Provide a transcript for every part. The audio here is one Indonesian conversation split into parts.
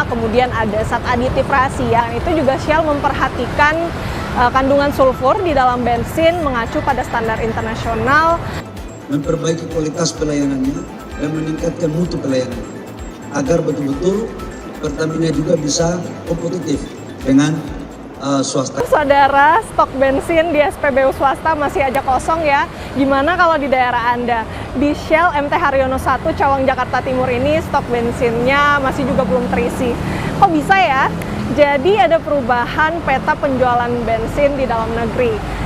kemudian ada zat aditif rahasia. Itu juga Shell memperhatikan kandungan sulfur di dalam bensin mengacu pada standar internasional. Memperbaiki kualitas pelayanannya dan meningkatkan mutu pelayanan agar betul-betul Pertamina juga bisa kompetitif dengan swasta. Saudara, stok bensin di SPBU swasta masih aja kosong ya. Gimana kalau di daerah Anda? Di Shell MT Haryono 1 Cawang Jakarta Timur ini stok bensinnya masih juga belum terisi. Kok bisa ya? Jadi ada perubahan peta penjualan bensin di dalam negeri.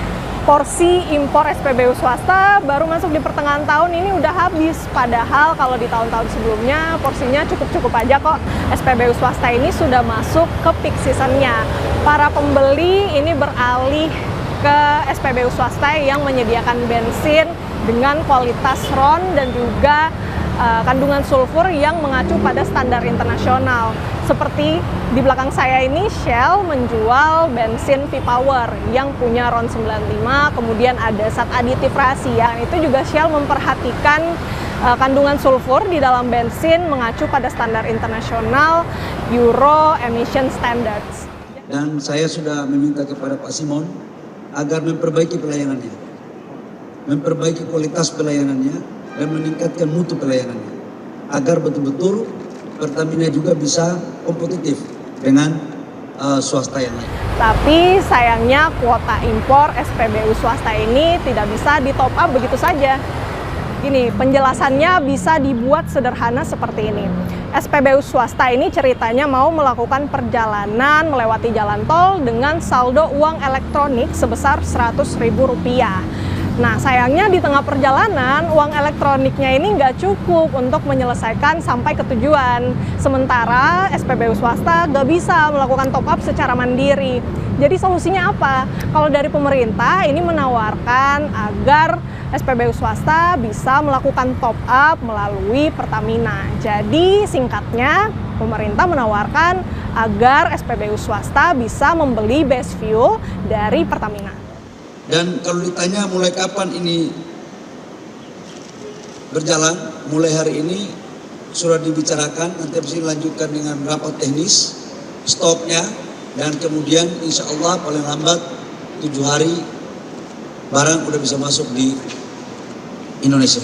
Porsi impor SPBU swasta baru masuk di pertengahan tahun ini udah habis. Padahal kalau di tahun-tahun sebelumnya porsinya cukup-cukup aja kok. SPBU swasta ini sudah masuk ke peak seasonnya. Para pembeli ini beralih ke SPBU swasta yang menyediakan bensin dengan kualitas RON dan juga kandungan sulfur yang mengacu pada standar internasional. Seperti di belakang saya ini, Shell menjual bensin V-Power yang punya RON 95, kemudian ada zat aditif rahasia. Itu juga Shell memperhatikan kandungan sulfur di dalam bensin mengacu pada standar internasional Euro Emission Standards. Dan saya sudah meminta kepada Pak Simon agar memperbaiki pelayanannya, memperbaiki kualitas pelayanannya, dan meningkatkan mutu pelayanannya, agar betul-betul Pertamina juga bisa kompetitif dengan swasta yang lain. Tapi sayangnya kuota impor SPBU swasta ini tidak bisa di top up begitu saja. Gini, penjelasannya bisa dibuat sederhana seperti ini. SPBU swasta ini ceritanya mau melakukan perjalanan melewati jalan tol dengan saldo uang elektronik sebesar Rp100.000. Nah, sayangnya di tengah perjalanan, uang elektroniknya ini nggak cukup untuk menyelesaikan sampai ke tujuan. Sementara SPBU swasta nggak bisa melakukan top up secara mandiri. Jadi solusinya apa? Kalau dari pemerintah ini menawarkan agar SPBU swasta bisa melakukan top up melalui Pertamina. Jadi singkatnya, pemerintah menawarkan agar SPBU swasta bisa membeli base fuel dari Pertamina. Dan kalau ditanya mulai kapan ini berjalan, mulai hari ini sudah dibicarakan, nanti bisa dilanjutkan dengan rapat teknis, stoknya, dan kemudian insya Allah paling lambat 7 hari barang udah bisa masuk di Indonesia.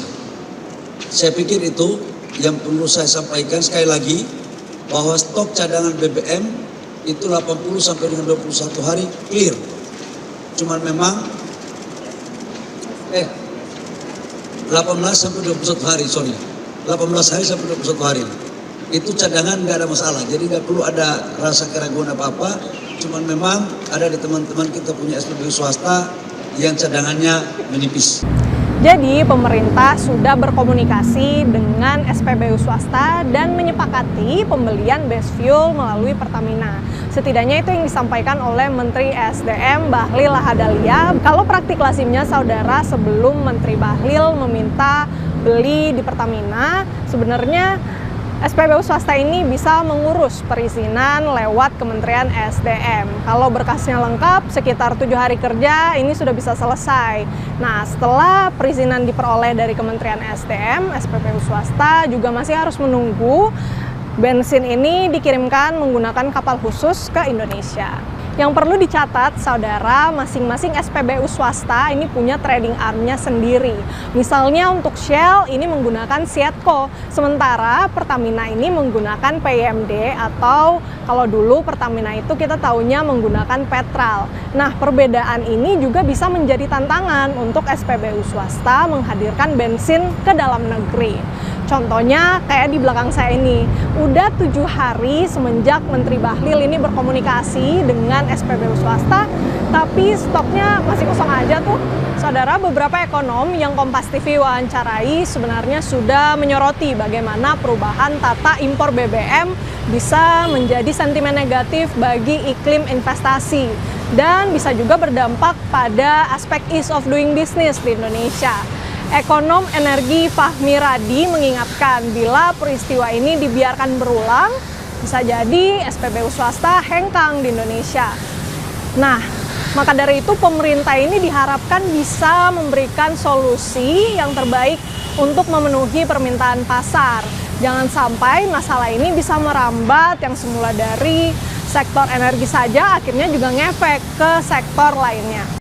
Saya pikir itu yang perlu saya sampaikan sekali lagi, bahwa stok cadangan BBM itu 80 sampai dengan 21 hari clear. Cuman memang 18 sampai 21 hari, 18 hari sampai 21 hari. Itu cadangan nggak ada masalah, jadi nggak perlu ada rasa keraguan apa-apa. Cuman memang ada di teman-teman kita punya SPBU swasta yang cadangannya menipis. Jadi pemerintah sudah berkomunikasi dengan SPBU swasta dan menyepakati pembelian base fuel melalui Pertamina. Setidaknya itu yang disampaikan oleh Menteri SDM Bahlil Lahadalia. Kalau praktik lazimnya saudara, sebelum Menteri Bahlil meminta beli di Pertamina, sebenarnya SPBU swasta ini bisa mengurus perizinan lewat Kementerian SDM. Kalau berkasnya lengkap, sekitar 7 hari kerja ini sudah bisa selesai. Nah, setelah perizinan diperoleh dari Kementerian SDM, SPBU swasta juga masih harus menunggu bensin ini dikirimkan menggunakan kapal khusus ke Indonesia. Yang perlu dicatat, saudara, masing-masing SPBU swasta ini punya trading arm-nya sendiri. Misalnya untuk Shell ini menggunakan Sietco, sementara Pertamina ini menggunakan PYMD, atau kalau dulu Pertamina itu kita taunya menggunakan Petral. Nah, perbedaan ini juga bisa menjadi tantangan untuk SPBU swasta menghadirkan bensin ke dalam negeri. Contohnya kayak di belakang saya ini, udah 7 hari semenjak Menteri Bahlil ini berkomunikasi dengan SPBU swasta, tapi stoknya masih kosong aja tuh. Saudara, beberapa ekonom yang Kompas TV wawancarai sebenarnya sudah menyoroti bagaimana perubahan tata impor BBM bisa menjadi sentimen negatif bagi iklim investasi dan bisa juga berdampak pada aspek ease of doing business di Indonesia. Ekonom energi Fahmi Radi mengingatkan bila peristiwa ini dibiarkan berulang, bisa jadi SPBU swasta hengkang di Indonesia. Nah, maka dari itu pemerintah ini diharapkan bisa memberikan solusi yang terbaik untuk memenuhi permintaan pasar. Jangan sampai masalah ini bisa merambat yang semula dari sektor energi saja akhirnya juga ngefek ke sektor lainnya.